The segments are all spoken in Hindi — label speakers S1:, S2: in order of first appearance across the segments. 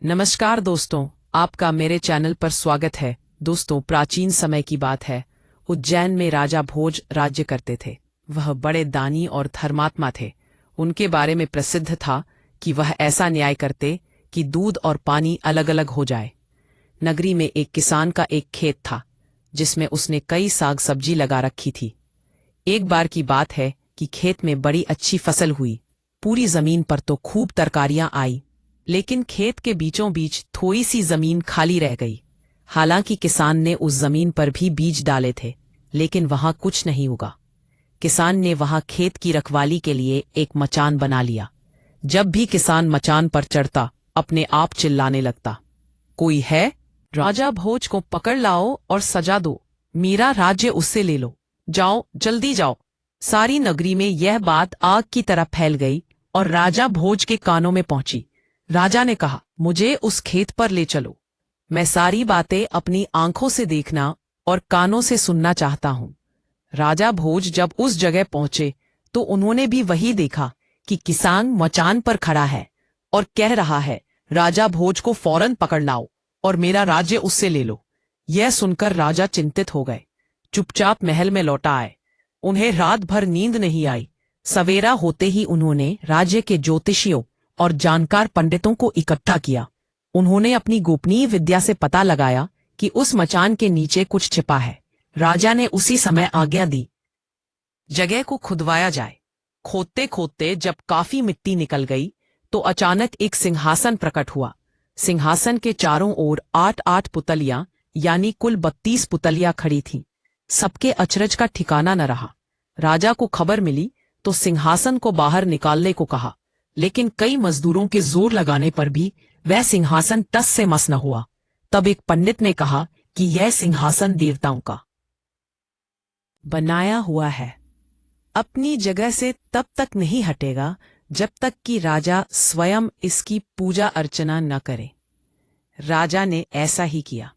S1: नमस्कार दोस्तों, आपका मेरे चैनल पर स्वागत है। दोस्तों, प्राचीन समय की बात है। उज्जैन में राजा भोज राज्य करते थे। वह बड़े दानी और धर्मात्मा थे। उनके बारे में प्रसिद्ध था कि वह ऐसा न्याय करते कि दूध और पानी अलग अलग हो जाए। नगरी में एक किसान का एक खेत था जिसमें उसने कई साग सब्जी लगा रखी थी। एक बार की बात है कि खेत में बड़ी अच्छी फसल हुई। पूरी जमीन पर तो खूब तरकारियां आई, लेकिन खेत के बीचों बीच थोड़ी सी जमीन खाली रह गई। हालांकि किसान ने उस जमीन पर भी बीज डाले थे, लेकिन वहां कुछ नहीं उगा। किसान ने वहां खेत की रखवाली के लिए एक मचान बना लिया। जब भी किसान मचान पर चढ़ता, अपने आप चिल्लाने लगता, कोई है? राजा भोज को पकड़ लाओ और सजा दो। मेरा राज्य उससे ले लो। जाओ, जल्दी जाओ। सारी नगरी में यह बात आग की तरह फैल गई और राजा भोज के कानों में पहुंची। राजा ने कहा, मुझे उस खेत पर ले चलो। मैं सारी बातें अपनी आंखों से देखना और कानों से सुनना चाहता हूं। राजा भोज जब उस जगह पहुंचे तो उन्होंने भी वही देखा कि किसान मचान पर खड़ा है और कह रहा है, राजा भोज को फौरन पकड़ लाओ और मेरा राज्य उससे ले लो। यह सुनकर राजा चिंतित हो गए। चुपचाप महल में लौटा आए। उन्हें रात भर नींद नहीं आई। सवेरा होते ही उन्होंने राज्य के ज्योतिषियों और जानकार पंडितों को इकट्ठा किया। उन्होंने अपनी गोपनीय विद्या से पता लगाया कि उस मचान के नीचे कुछ छिपा है। राजा ने उसी समय आज्ञा दी, जगह को खुदवाया जाए। खोदते खोदते जब काफी मिट्टी निकल गई तो अचानक एक सिंहासन प्रकट हुआ। सिंहासन के चारों ओर 8-8 पुतलियां यानी कुल 32 पुतलियां खड़ी थीं। सबके अचरज का ठिकाना न रहा। राजा को खबर मिली तो सिंहासन को बाहर निकालने को कहा, लेकिन कई मजदूरों के जोर लगाने पर भी वह सिंहासन टस से मस न हुआ। तब एक पंडित ने कहा कि यह सिंहासन देवताओं का बनाया हुआ है। अपनी जगह से तब तक नहीं हटेगा जब तक कि राजा स्वयं इसकी पूजा अर्चना न करे। राजा ने ऐसा ही किया।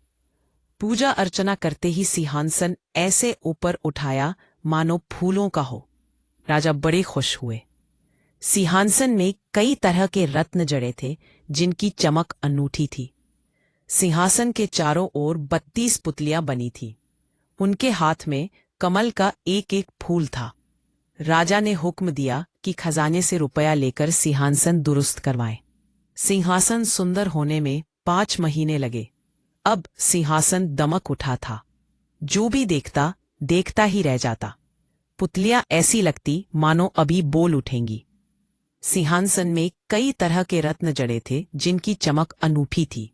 S1: पूजा अर्चना करते ही सिंहासन ऐसे ऊपर उठाया मानो फूलों का हो। राजा बड़े खुश हुए। सिंहासन में कई तरह के रत्न जड़े थे जिनकी चमक अनूठी थी। सिंहासन के चारों ओर 32 पुतलियां बनी थीं। उनके हाथ में कमल का एक एक फूल था। राजा ने हुक्म दिया कि खजाने से रुपया लेकर सिंहासन दुरुस्त करवाएं। सिंहासन सुंदर होने में 5 महीने लगे। अब सिंहासन दमक उठा था। जो भी देखता देखता ही रह जाता। पुतलियां ऐसी लगती मानो अभी बोल उठेंगी। सिंहासन में कई तरह के रत्न जड़े थे जिनकी चमक अनूठी थी।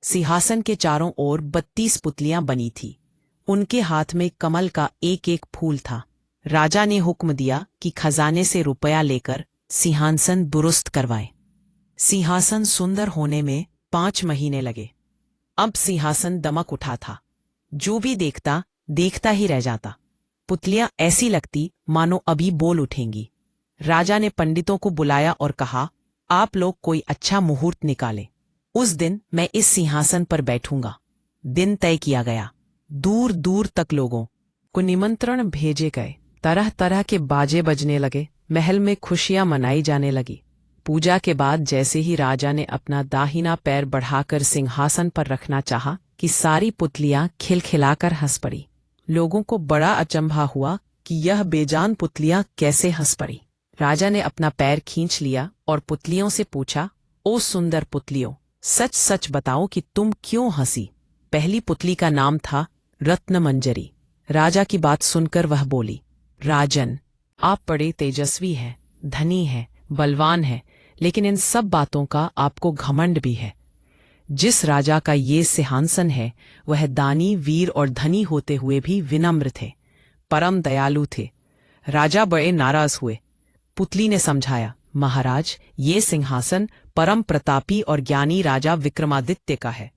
S1: सिंहासन के चारों ओर 32 पुतलियां बनी थी। उनके हाथ में कमल का एक एक फूल था। राजा ने हुक्म दिया कि खजाने से रुपया लेकर सिंहासन दुरुस्त करवाएं। सिंहासन सुंदर होने में 5 महीने लगे। अब सिंहासन दमक उठा था। जो भी देखता देखता ही रह जाता। पुतलियां ऐसी लगती मानो अभी बोल उठेंगी। राजा ने पंडितों को बुलाया और कहा, आप लोग कोई अच्छा मुहूर्त निकालें। उस दिन मैं इस सिंहासन पर बैठूंगा। दिन तय किया गया। दूर दूर तक लोगों को निमंत्रण भेजे गए। तरह तरह के बाजे बजने लगे। महल में खुशियां मनाई जाने लगी। पूजा के बाद जैसे ही राजा ने अपना दाहिना पैर बढ़ाकर सिंहासन पर रखना चाहा कि सारी पुतलियां खिलखिलाकर हंस पड़ी। लोगों को बड़ा अचंभा हुआ कि यह बेजान पुतलियां कैसे हंस पड़ी। राजा ने अपना पैर खींच लिया और पुतलियों से पूछा, ओ सुंदर पुतलियों, सच सच बताओ कि तुम क्यों हंसी? पहली पुतली का नाम था रत्नमंजरी। राजा की बात सुनकर वह बोली, राजन, आप बड़े तेजस्वी हैं, धनी हैं, बलवान हैं, लेकिन इन सब बातों का आपको घमंड भी है। जिस राजा का ये सिंहासन है वह दानी, वीर और धनी होते हुए भी विनम्र थे, परम दयालु थे। राजा बड़े नाराज हुए। पुतली ने समझाया, महाराज, ये सिंहासन परम प्रतापी और ज्ञानी राजा विक्रमादित्य का है।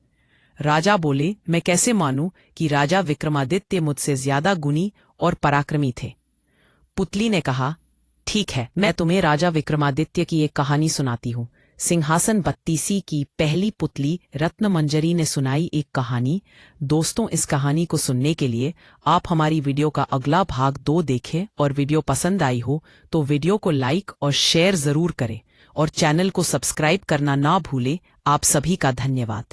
S1: राजा बोले, मैं कैसे मानूं कि राजा विक्रमादित्य मुझसे ज्यादा गुणी और पराक्रमी थे? पुतली ने कहा, ठीक है, मैं तुम्हें राजा विक्रमादित्य की एक कहानी सुनाती हूँ। सिंहासन 32 की पहली पुतली रत्नमंजरी ने सुनाई एक कहानी। दोस्तों, इस कहानी को सुनने के लिए आप हमारी वीडियो का अगला भाग 2 देखें और वीडियो पसंद आई हो तो वीडियो को लाइक और शेयर जरूर करें और चैनल को सब्सक्राइब करना ना भूलें। आप सभी का धन्यवाद।